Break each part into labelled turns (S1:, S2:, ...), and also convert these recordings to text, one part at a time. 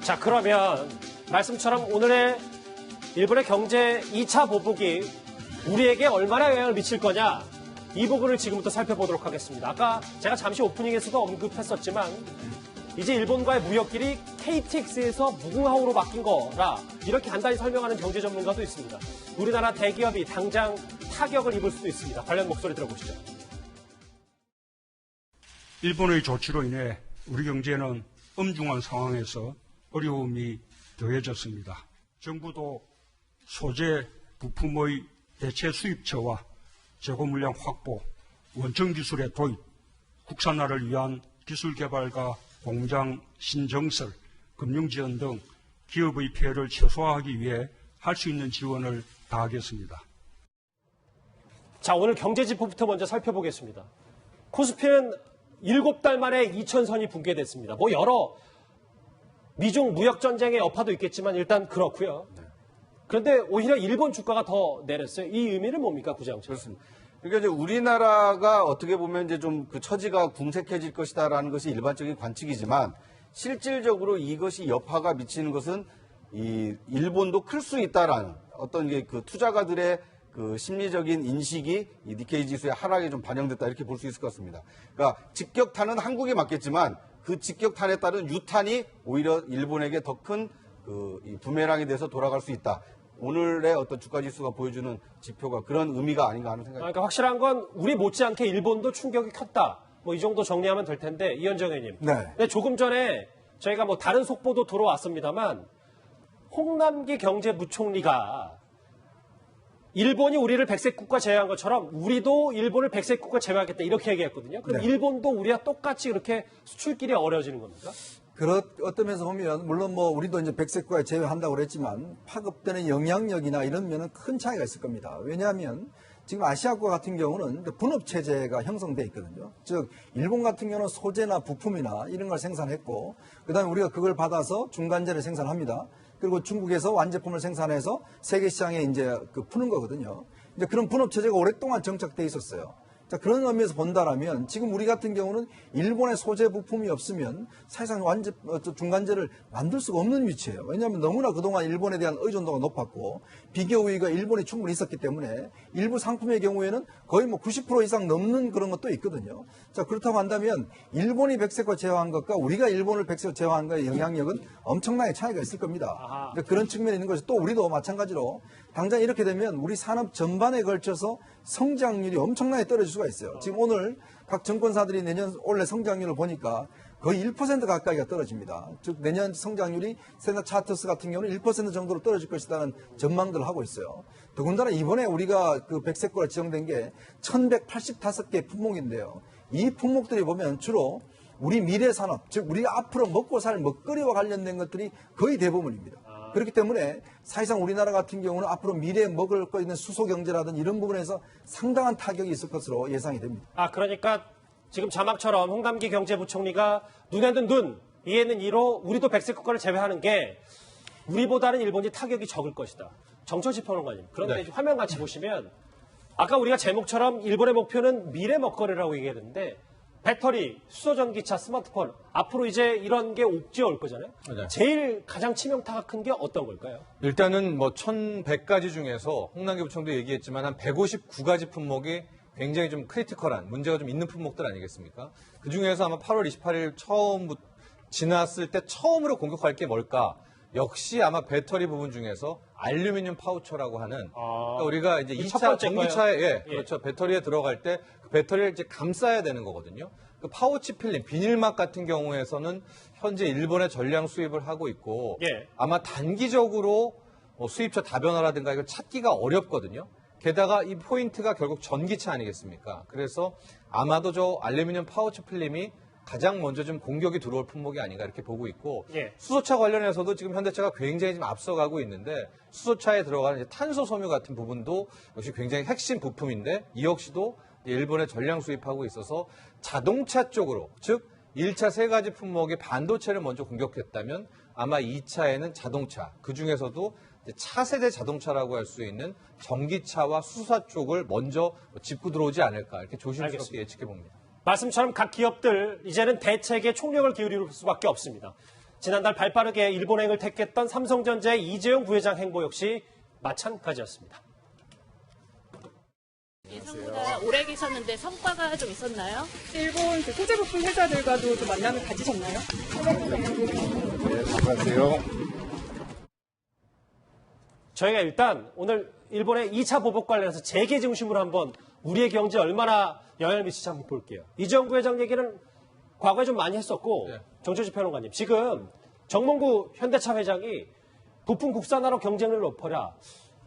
S1: 자, 그러면 말씀처럼 오늘의 일본의 경제 2차 보복이 우리에게 얼마나 영향을 미칠 거냐, 이 부분을 지금부터 살펴보도록 하겠습니다. 아까 제가 잠시 오프닝에서도 언급했었지만 이제 일본과의 무역길이 KTX에서 무궁화호로 바뀐 거라 이렇게 간단히 설명하는 경제 전문가도 있습니다. 우리나라 대기업이 당장 타격을 입을 수도 있습니다. 관련 목소리 들어보시죠.
S2: 일본의 조치로 인해 우리 경제는 엄중한 상황에서 어려움이 더해졌습니다. 정부도 소재, 부품의 대체 수입처와 재고 물량 확보, 원천 기술의 도입, 국산화를 위한 기술 개발과 공장 신정설, 금융 지원 등 기업의 피해를 최소화하기 위해 할 수 있는 지원을 다하겠습니다.
S1: 자, 오늘 경제 지표부터 먼저 살펴보겠습니다. 코스피는 7달 만에 2,000선이 붕괴됐습니다. 뭐 여러 미중 무역 전쟁의 여파도 있겠지만 일단 그렇고요. 그런데 오히려 일본 주가가 더 내렸어요. 이 의미는 뭡니까, 구장처?
S3: 그렇습니다. 그러니까 이제 우리나라가 어떻게 보면 이제 좀 그 처지가 궁색해질 것이다라는 것이 일반적인 관측이지만 실질적으로 이것이 여파가 미치는 것은 이 일본도 클 수 있다라는 어떤 게 그 투자가들의 그 심리적인 인식이 이 니케이 지수의 하락에 좀 반영됐다 이렇게 볼 수 있을 것 같습니다. 그러니까 직격탄은 한국에 맞겠지만 그 직격탄에 따른 유탄이 오히려 일본에게 더 큰 그 부메랑이 돼서 돌아갈 수 있다. 오늘의 어떤 주가 지수가 보여주는 지표가 그런 의미가 아닌가 하는 생각이.
S1: 그러니까 확실한 건 우리 못지않게 일본도 충격이 컸다. 뭐 이 정도 정리하면 될 텐데, 이현정 의원님.
S4: 네.
S1: 근데 조금 전에 저희가 뭐 다른 속보도 들어왔습니다만 홍남기 경제부총리가 일본이 우리를 백색 국가 제외한 것처럼 우리도 일본을 백색 국가 제외하겠다 이렇게 얘기했거든요. 그럼
S4: 네.
S1: 일본도 우리와 똑같이 그렇게 수출길이 어려워지는 겁니까?
S4: 어떤 면에서 보면 물론 뭐 우리도 이제 백색국가에 제외한다고 그랬지만 파급되는 영향력이나 이런 면은 큰 차이가 있을 겁니다. 왜냐하면 지금 아시아권 같은 경우는 분업 체제가 형성돼 있거든요. 즉 일본 같은 경우는 소재나 부품이나 이런 걸 생산했고 그다음에 우리가 그걸 받아서 중간재를 생산합니다. 그리고 중국에서 완제품을 생산해서 세계 시장에 이제 푸는 거거든요. 이제 그런 분업 체제가 오랫동안 정착돼 있었어요. 자, 그런 의미에서 본다라면 지금 우리 같은 경우는 일본의 소재 부품이 없으면 사실상 중간재를 만들 수가 없는 위치예요. 왜냐하면 너무나 그동안 일본에 대한 의존도가 높았고 비교 우위가 일본이 충분히 있었기 때문에 일부 상품의 경우에는 거의 뭐 90% 이상 넘는 그런 것도 있거든요. 자, 그렇다고 한다면 일본이 백색화 제어한 것과 우리가 일본을 백색화 제어한 것의 영향력은 엄청나게 차이가 있을 겁니다. 그러니까 그런 측면이 있는 것이 또 우리도 마찬가지로 당장 이렇게 되면 우리 산업 전반에 걸쳐서 성장률이 엄청나게 떨어질 수가 있어요. 지금 오늘 각 정권사들이 내년 올해 성장률을 보니까 거의 1% 가까이가 떨어집니다. 즉 내년 성장률이 스탠다드 차트스 같은 경우는 1% 정도로 떨어질 것이라는 전망들을 하고 있어요. 더군다나 이번에 우리가 그 백색고가 지정된 게 1185개 품목인데요. 이 품목들이 보면 주로 우리 미래 산업, 즉 우리가 앞으로 먹고 살 먹거리와 관련된 것들이 거의 대부분입니다. 그렇기 때문에 사실상 우리나라 같은 경우는 앞으로 미래에 먹을 거 있는 수소경제라든지 이런 부분에서 상당한 타격이 있을 것으로 예상이 됩니다.
S1: 그러니까 지금 자막처럼 홍남기 경제부총리가 눈에는 눈, 이에는 이로 우리도 백색 국가를 제외하는 게 우리보다는 일본이 타격이 적을 것이다. 정철식 평론가님. 그런데
S5: 네.
S1: 화면 같이 보시면 아까 우리가 제목처럼 일본의 목표는 미래 먹거리라고 얘기했는데 배터리, 수소전기차, 스마트폰 앞으로 이제 이런 게 옥죄어 올 거잖아요.
S5: 네.
S1: 제일 가장 치명타가 큰 게 어떤 걸까요?
S5: 일단은 뭐 1100가지 중에서 홍남기 부총리도 얘기했지만 한 159가지 품목이 굉장히 좀 크리티컬한 문제가 좀 있는 품목들 아니겠습니까? 그중에서 아마 8월 28일 지났을 때 처음으로 공격할 게 뭘까? 역시 아마 배터리 부분 중에서 알루미늄 파우처라고 하는 그러니까 우리가 이제 2차 전기차에 그렇죠. 배터리에 들어갈 때 그 배터리를 이제 감싸야 되는 거거든요. 그 파우치 필름, 비닐막 같은 경우에서는 현재 일본에 전량 수입을 하고 있고 아마 단기적으로 수입처 다변화라든가 이걸 찾기가 어렵거든요. 게다가 이 포인트가 결국 전기차 아니겠습니까? 그래서 아마도 저 알루미늄 파우치 필름이 가장 먼저 좀 공격이 들어올 품목이 아닌가 이렇게 보고 있고 수소차 관련해서도 지금 현대차가 굉장히 좀 앞서가고 있는데 수소차에 들어가는 이제 탄소 섬유 같은 부분도 역시 굉장히 핵심 부품인데 이 역시도 일본에 전량 수입하고 있어서 자동차 쪽으로 즉 1차 세 가지 품목의 반도체를 먼저 공격했다면 아마 2차에는 자동차 그중에서도 차세대 자동차라고 할 수 있는 전기차와 수소차 쪽을 먼저 짚고 들어오지 않을까 이렇게 조심스럽게 예측해 봅니다.
S1: 말씀처럼 각 기업들 이제는 대책에 총력을 기울일 수밖에 없습니다. 지난달 발빠르게 일본행을 택했던 삼성전자의 이재용 부회장 행보 역시 마찬가지였습니다.
S6: 예상보다 오래 계셨는데 성과가 좀 있었나요?
S7: 일본 그 소재 부품 회사들과도 좀 만남을 가지셨나요?
S1: 저희가 일단 오늘 일본의 2차 보복 관련해서 재계 중심으로 한번 우리의 경제에 얼마나 영향을 미칠지 한번 볼게요. 이재용 부회장 얘기는 과거에 좀 많이 했었고 정철지 평론가님 지금 정몽구 현대차 회장이 부품 국산화로 경쟁을 높여라.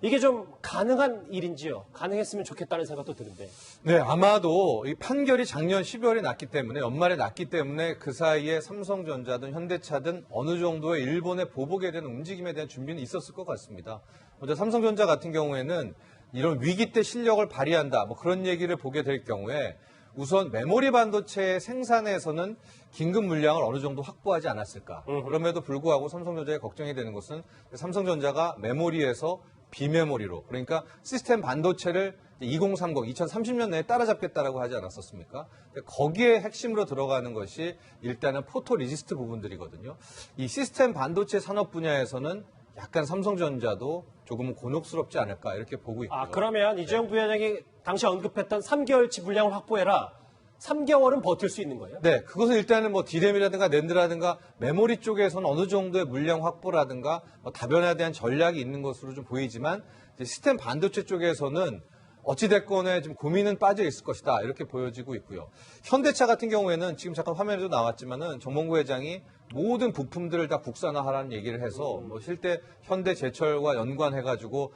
S1: 이게 좀 가능한 일인지요? 가능했으면 좋겠다는 생각도 드는데.
S5: 네, 아마도 이 판결이 작년 12월에 났기 때문에 연말에 났기 때문에 그 사이에 삼성전자든 현대차든 어느 정도의 일본의 보복에 대한 움직임에 대한 준비는 있었을 것 같습니다. 먼저 삼성전자 같은 경우에는 이런 위기 때 실력을 발휘한다, 뭐 그런 얘기를 보게 될 경우에 우선 메모리 반도체 생산에서는 긴급 물량을 어느 정도 확보하지 않았을까. 그럼에도 불구하고 삼성전자에 걱정이 되는 것은 삼성전자가 메모리에서 비메모리로, 그러니까 시스템 반도체를 2030, 2030년 내에 따라잡겠다라고 하지 않았었습니까? 거기에 핵심으로 들어가는 것이 일단은 포토 리지스트 부분들이거든요. 이 시스템 반도체 산업 분야에서는 약간 삼성전자도 조금은 곤혹스럽지 않을까 이렇게 보고 있고요.
S1: 그러면 이재용 부회장이 당시 언급했던 3개월치 물량을 확보해라. 3개월은 버틸 수 있는 거예요?
S5: 네, 그것은 일단은 뭐 디램이라든가 낸드라든가 메모리 쪽에서는 어느 정도의 물량 확보라든가 뭐 다변화에 대한 전략이 있는 것으로 좀 보이지만 이제 시스템 반도체 쪽에서는 어찌됐건에 좀 고민은 빠져 있을 것이다 이렇게 보여지고 있고요. 현대차 같은 경우에는 지금 잠깐 화면에도 나왔지만은 정몽구 회장이 모든 부품들을 다 국산화하라는 얘기를 해서 뭐 실제 현대제철과 연관해가지고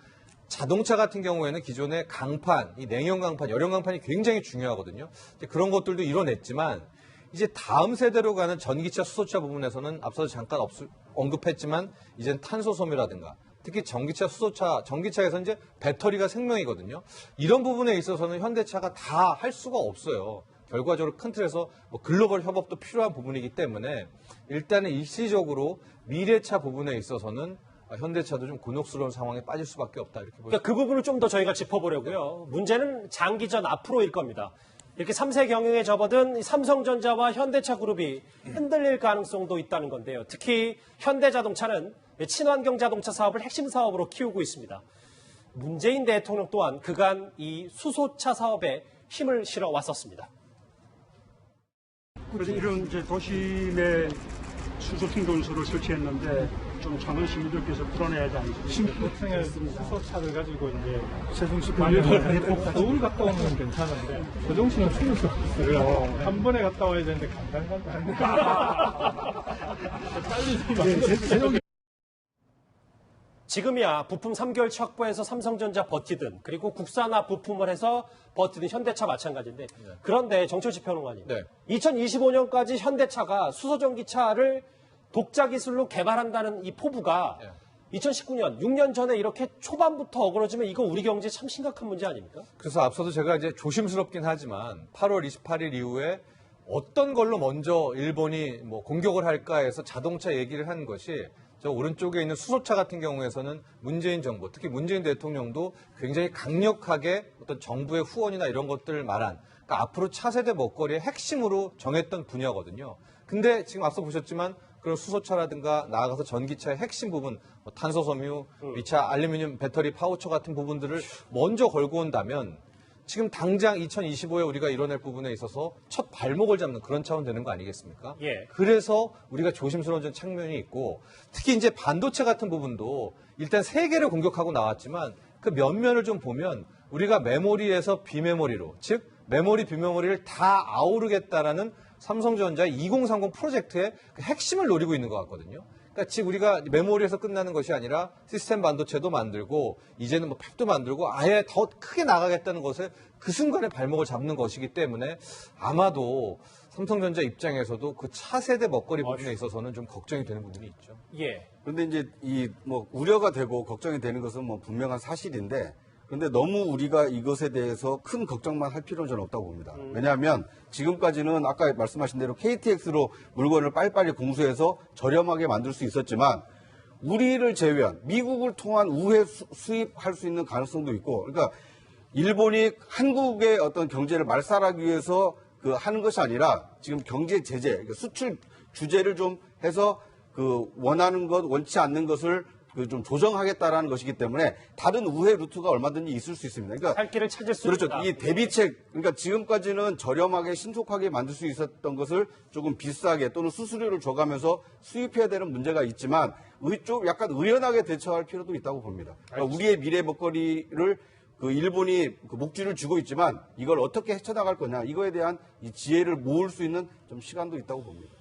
S5: 자동차 같은 경우에는 기존의 강판, 이 냉연 강판, 열연 강판이 굉장히 중요하거든요. 그런 것들도 이뤄냈지만 이제 다음 세대로 가는 전기차, 수소차 부분에서는 앞서서 잠깐 언급했지만 이젠 탄소 소모라든가 특히 전기차, 수소차, 전기차에서 이제 배터리가 생명이거든요. 이런 부분에 있어서는 현대차가 다 할 수가 없어요. 결과적으로 큰 틀에서 뭐 글로벌 협업도 필요한 부분이기 때문에 일단은 일시적으로 미래차 부분에 있어서는 현대차도 좀 곤혹스러운 상황에 빠질 수밖에 없다 이렇게 보입니다.
S1: 그러니까 그 부분을 좀 더 저희가 짚어보려고요. 문제는 장기전 앞으로일 겁니다. 이렇게 3세 경영에 접어든 삼성전자와 현대차 그룹이 흔들릴 가능성도 있다는 건데요. 특히 현대자동차는 친환경 자동차 사업을 핵심 사업으로 키우고 있습니다. 문재인 대통령 또한 그간 이 수소차 사업에 힘을 실어 왔었습니다.
S2: 그래서 이런 이제 도심에 수소 충전소를 설치했는데 좀 창원 시민들께서 풀어내야 하지 않습니까?
S8: 신분층의 수소차를 가지고 이제 세종시 관리를 해도 서울 갔다 오는 건 괜찮은데 세종시는 충분히 없어요. 한 번에 갔다 와야 되는데 간단간다 하니까 빨리 좀
S1: 지금이야 부품 3개월치 확보해서 삼성전자 버티든 그리고 국산화 부품을 해서 버티든 현대차 마찬가지인데 그런데 정철지 평론가님 2025년까지 현대차가 수소전기차를 독자 기술로 개발한다는 이 포부가 2019년 6년 전에 이렇게 초반부터 어그러지면 이거 우리 경제에 참 심각한 문제 아닙니까?
S5: 그래서 앞서도 제가 이제 조심스럽긴 하지만 8월 28일 이후에 어떤 걸로 먼저 일본이 뭐 공격을 할까 해서 자동차 얘기를 한 것이 저 오른쪽에 있는 수소차 같은 경우에서는 문재인 정부, 특히 문재인 대통령도 굉장히 강력하게 어떤 정부의 후원이나 이런 것들을 말한 그러니까 앞으로 차세대 먹거리의 핵심으로 정했던 분야거든요. 근데 지금 앞서 보셨지만 그런 수소차라든가 나아가서 전기차의 핵심 부분, 뭐 탄소 섬유, 리차, 알루미늄 배터리 파우처 같은 부분들을 먼저 걸고 온다면 지금 당장 2025에 우리가 이뤄낼 부분에 있어서 첫 발목을 잡는 그런 차원 되는 거 아니겠습니까?
S1: 예.
S5: 그래서 우리가 조심스러운 좀 측면이 있고 특히 이제 반도체 같은 부분도 일단 세 개를 공격하고 나왔지만 그 면면을 좀 보면 우리가 메모리에서 비메모리로 즉 메모리 비메모리를 다 아우르겠다라는 삼성전자의 2030 프로젝트의 그 핵심을 노리고 있는 것 같거든요. 그러니까 즉 우리가 메모리에서 끝나는 것이 아니라 시스템 반도체도 만들고 이제는 뭐 팹도 만들고 아예 더 크게 나가겠다는 것을 그 순간에 발목을 잡는 것이기 때문에 아마도 삼성전자 입장에서도 그 차세대 먹거리 부분에 있어서는 좀 걱정이 되는 부분이 있죠.
S1: 예.
S3: 그런데 이제 이 뭐 우려가 되고 걱정이 되는 것은 뭐 분명한 사실인데 그런데 너무 우리가 이것에 대해서 큰 걱정만 할 필요는 저는 없다고 봅니다. 왜냐하면 지금까지는 아까 말씀하신 대로 KTX로 물건을 빨리빨리 공수해서 저렴하게 만들 수 있었지만 우리를 제외한 미국을 통한 우회 수입할 수 있는 가능성도 있고 그러니까 일본이 한국의 어떤 경제를 말살하기 위해서 그 하는 것이 아니라 지금 경제 제재, 수출 규제를 좀 해서 그 원하는 것, 원치 않는 것을 그 좀 조정하겠다라는 것이기 때문에 다른 우회 루트가 얼마든지 있을 수 있습니다. 그러니까
S1: 살 길을 찾을 수
S3: 그렇죠.
S1: 있다.
S3: 이 대비책, 그러니까 지금까지는 저렴하게 신속하게 만들 수 있었던 것을 조금 비싸게 또는 수수료를 줘가면서 수입해야 되는 문제가 있지만 좀 약간 의연하게 대처할 필요도 있다고 봅니다. 그러니까 우리의 미래 먹거리를 그 일본이 그 목줄을 쥐고 있지만 이걸 어떻게 헤쳐나갈 거냐 이거에 대한 이 지혜를 모을 수 있는 좀 시간도 있다고 봅니다.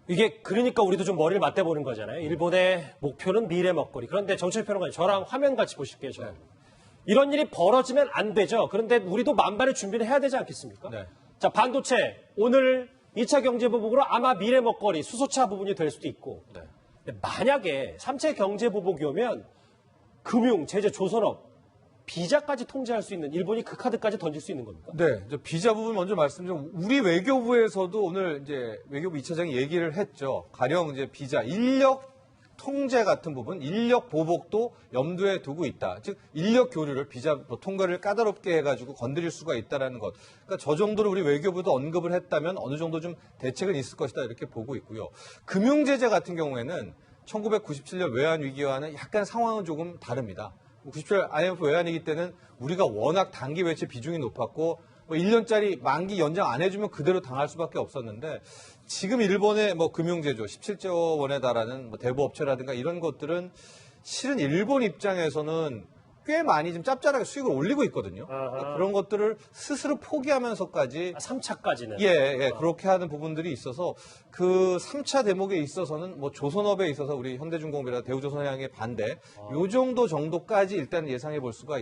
S1: 이게 그러니까 우리도 좀 머리를 맞대보는 거잖아요. 일본의 목표는 미래 먹거리. 그런데 정철 평론가님 저랑 화면 같이 보실게요. 저. 이런 일이 벌어지면 안 되죠. 그런데 우리도 만반의 준비를 해야 되지 않겠습니까?
S5: 네.
S1: 자, 반도체 오늘 2차 경제보복으로 아마 미래 먹거리 수소차 부분이 될 수도 있고
S5: 네.
S1: 근데 만약에 3차 경제보복이 오면 금융, 제재, 조선업 비자까지 통제할 수 있는 일본이 그 카드까지 던질 수 있는 겁니까?
S5: 네, 저 비자 부분 먼저 말씀드리면 우리 외교부에서도 오늘 이제 외교부 2차장이 얘기를 했죠. 가령 이제 비자 인력 통제 같은 부분, 인력 보복도 염두에 두고 있다. 즉 인력 교류를 비자 통과를 까다롭게 해가지고 건드릴 수가 있다라는 것. 그러니까 저 정도로 우리 외교부도 언급을 했다면 어느 정도 좀 대책은 있을 것이다 이렇게 보고 있고요. 금융 제재 같은 경우에는 1997년 외환 위기와는 약간 상황은 조금 다릅니다. 97년 IMF 외환위기 때는 우리가 워낙 단기 외채 비중이 높았고 뭐 1년짜리 만기 연장 안 해주면 그대로 당할 수밖에 없었는데 지금 일본의 뭐 금융제조 17조 원에 달하는 뭐 대부업체라든가 이런 것들은 실은 일본 입장에서는 꽤 많이 좀 짭짤하게 수익을 올리고 있거든요. 그러니까 그런 것들을 스스로 포기하면서까지
S1: 3차까지는.
S5: 예, 그렇게 하는 부분들이 있어서 그 3차 대목에 있어서는 뭐 조선업에 있어서 우리 현대중공업이나 대우조선해양의 반대 요 정도까지 일단 예상해 볼 수가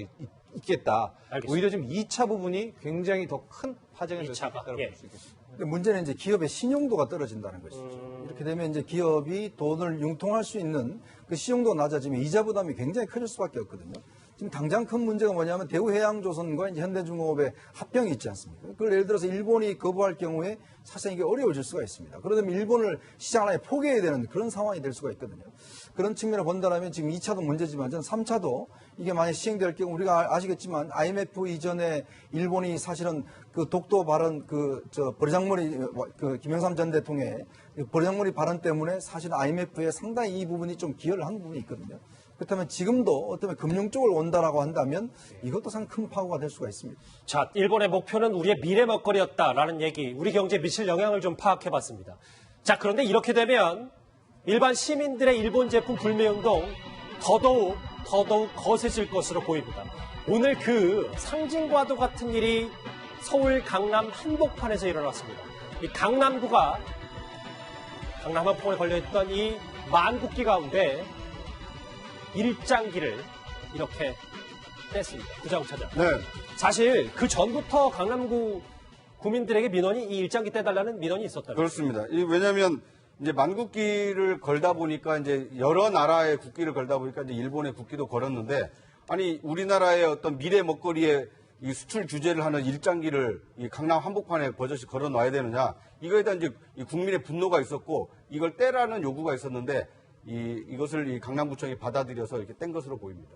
S5: 있겠다.
S1: 알겠습니다.
S5: 오히려 지금 2차 부분이 굉장히 더 큰 파장이 될 수
S1: 2차가,
S5: 있다고
S1: 예.
S5: 볼 수 있겠습니다.
S4: 근데 문제는 이제 기업의 신용도가 떨어진다는 것이죠. 이렇게 되면 이제 기업이 돈을 융통할 수 있는 그 신용도가 낮아지면 이자 부담이 굉장히 커질 수밖에 없거든요. 지금 당장 큰 문제가 뭐냐면 대우해양조선과 이제 현대중공업의 합병이 있지 않습니까? 그걸 예를 들어서 일본이 거부할 경우에 사실 이게 어려워질 수가 있습니다. 그러면 일본을 시장 안에 포기해야 되는 그런 상황이 될 수가 있거든요. 그런 측면을 본다면 지금 2차도 문제지만 저는 3차도 이게 만약 시행될 경우 우리가 아시겠지만 IMF 이전에 일본이 사실은 그 독도 발언 버르장머리 그 김영삼 전 대통령의 버르장머리 발언 때문에 사실 IMF에 상당히 이 부분이 좀 기여를 한 부분이 있거든요. 그렇다면 지금도 어떤 금융 쪽을 온다라고 한다면 이것도 상당히 큰 파고가 될 수가 있습니다.
S1: 자, 일본의 목표는 우리의 미래 먹거리였다라는 얘기, 우리 경제에 미칠 영향을 좀 파악해봤습니다. 자, 그런데 이렇게 되면 일반 시민들의 일본 제품 불매운동 더더욱 거세질 것으로 보입니다. 오늘 그 상징과도 같은 일이 서울 강남 한복판에서 일어났습니다. 이 강남구가 강남 한복판에 걸려있던 이 만국기 가운데 일장기를 이렇게 뗐습니다. 구자욱차장.
S3: 네.
S1: 사실 그 전부터 강남구 구민들에게 민원이 이 일장기 떼달라는 민원이 있었다는
S3: 그렇습니다. 왜냐하면 이제 만국기를 걸다 보니까 이제 여러 나라의 국기를 걸다 보니까 이제 일본의 국기도 걸었는데 아니 우리나라의 어떤 미래 먹거리에 이 수출 규제를 하는 일장기를 이 강남 한복판에 버젓이 걸어 놔야 되느냐 이거에 대한 이제 이 국민의 분노가 있었고 이걸 떼라는 요구가 있었는데 이것을 이 강남구청이 받아들여서 이렇게 뗀 것으로 보입니다.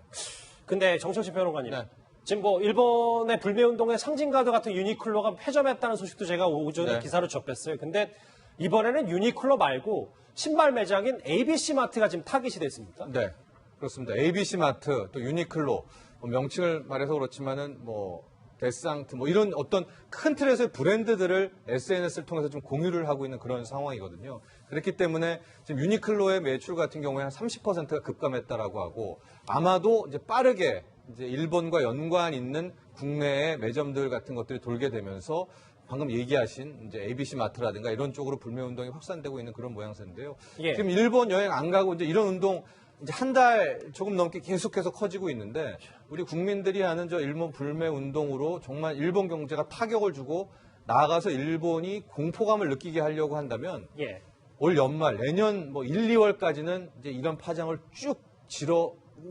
S1: 근데 정철신 변호사님,
S5: 네.
S1: 지금 뭐 일본의 불매운동의 상징가드 같은 유니클로가 폐점했다는 소식도 제가 오전에
S5: 네.
S1: 기사로 접했어요. 근데 이번에는 유니클로 말고 신발 매장인 ABC마트가 지금 타깃이 됐습니다.
S5: 네, 그렇습니다. ABC마트, 또 유니클로, 뭐 명칭을 말해서 그렇지만은 뭐 데스상트, 뭐 이런 어떤 큰 틀에서의 브랜드들을 SNS를 통해서 좀 공유를 하고 있는 그런 상황이거든요. 그렇기 때문에 지금 유니클로의 매출 같은 경우에 한 30%가 급감했다라고 하고 아마도 이제 빠르게 이제 일본과 연관 있는 국내의 매점들 같은 것들이 돌게 되면서 방금 얘기하신 이제 ABC 마트라든가 이런 쪽으로 불매 운동이 확산되고 있는 그런 모양새인데요.
S1: 예.
S5: 지금 일본 여행 안 가고 이제 이런 운동 이제 한 달 조금 넘게 계속해서 커지고 있는데 우리 국민들이 하는 저 일본 불매 운동으로 정말 일본 경제가 타격을 주고 나아가서 일본이 공포감을 느끼게 하려고 한다면
S1: 예.
S5: 올 연말 내년 뭐 1, 2월까지는 이제 이런 파장을 쭉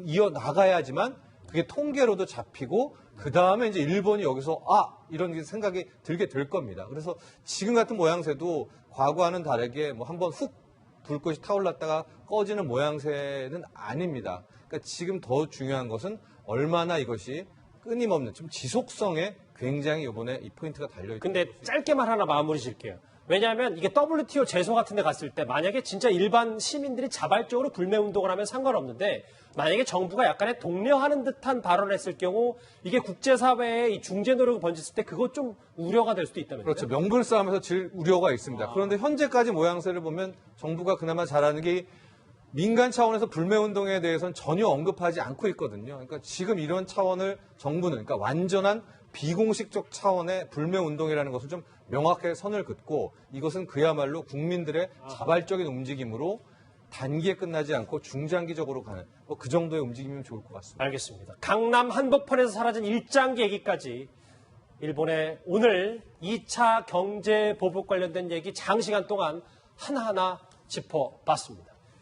S5: 이어 나가야지만 그게 통계로도 잡히고 그 다음에 이제 일본이 여기서 이런 생각이 들게 될 겁니다. 그래서 지금 같은 모양새도 과거와는 다르게 뭐 한번 훅 불꽃이 타올랐다가 꺼지는 모양새는 아닙니다. 그러니까 지금 더 중요한 것은 얼마나 이것이 끊임없는 좀 지속성에 굉장히 이번에 이 포인트가 달려있다.
S1: 근데 짧게만 하나 마무리 질게요. 왜냐하면 이게 WTO 제소 같은 데 갔을 때 만약에 진짜 일반 시민들이 자발적으로 불매운동을 하면 상관없는데 만약에 정부가 약간의 독려하는 듯한 발언을 했을 경우 이게 국제사회에 이 중재 노력을 번졌을 때 그것 좀 우려가 될 수도 있다면서요?
S5: 그렇죠. 명분 싸움에서 질 우려가 있습니다. 그런데 현재까지 모양새를 보면 정부가 그나마 잘하는 게 민간 차원에서 불매운동에 대해서는 전혀 언급하지 않고 있거든요. 그러니까 지금 이런 차원을 정부는 그러니까 완전한 비공식적 차원의 불매운동이라는 것을 좀 명확하게 선을 긋고 이것은 그야말로 국민들의 자발적인 움직임으로 단기에 끝나지 않고 중장기적으로 가는 그 정도의 움직임이면 좋을 것 같습니다.
S1: 알겠습니다. 강남 한복판에서 사라진 일장기 얘기까지 일본의 오늘 2차 경제 보복 관련된 얘기 장시간 동안 하나하나 짚어봤습니다.